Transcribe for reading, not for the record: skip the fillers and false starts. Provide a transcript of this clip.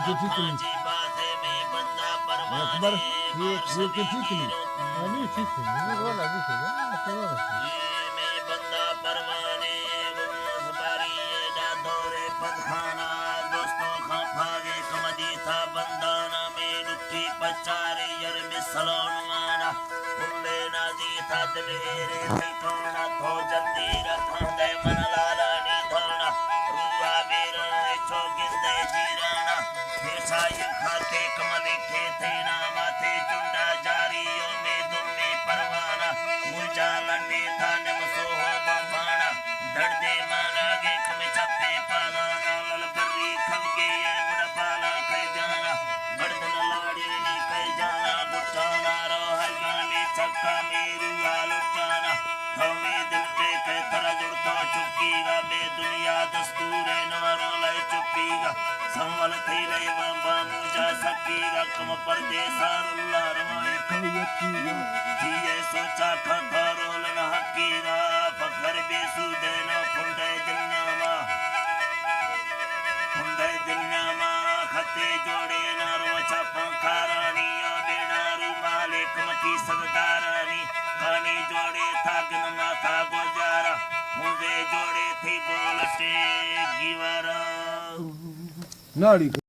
तो ठीक नहीं अकबर ये तो ठीक नहीं नहीं ठीक है ये वाला भी है ना तो वाला में बंदा परवाने सवारी डादोरे पदखाना दोस्तों खां भागे कमदी था बंदाना में दुखी पचारे यर में सलोन माना बुल्ले नाजी था दलेरे थे थोड़ा तो जल्दी रखा दे मन लाला नी थोड़ा रुआ बेरा चो गिंदे जीराना देशा ये खाते कमले के थे ना माथे चुंडा जारियों में दुम्मे परवाना मुझा लंडे था नमसो हो बंबाना दर्दे माना गे कम छप्पे पालाना ललबरी खमगे ये बुढ़ा बाला कह जाना बर्दन लाड़ी नी कह जाना गुट्टाना रो हर गाने चक्का मेरू आलुटाना हमें दिल पे कह थरा जुड़ता चुपकीगा बे दुनिया दस्तूर है नवरों लय चुपीगा संवल थी लय बंबा मुझा सकीगा कम परदेसा रुल्ला रमाए कवियतीगा जिये सोचा खतारो लना हकीगा फखर बेसु देना फुंडे दिलनामा खते जोड़े ना रोचा पंखारानियों बेड़ा रुमाले कमकी सरदारानी कानी जोड़े था गिनमा था गुजारा मुझे जोड़े थी बोलते गिवारा नाड़ी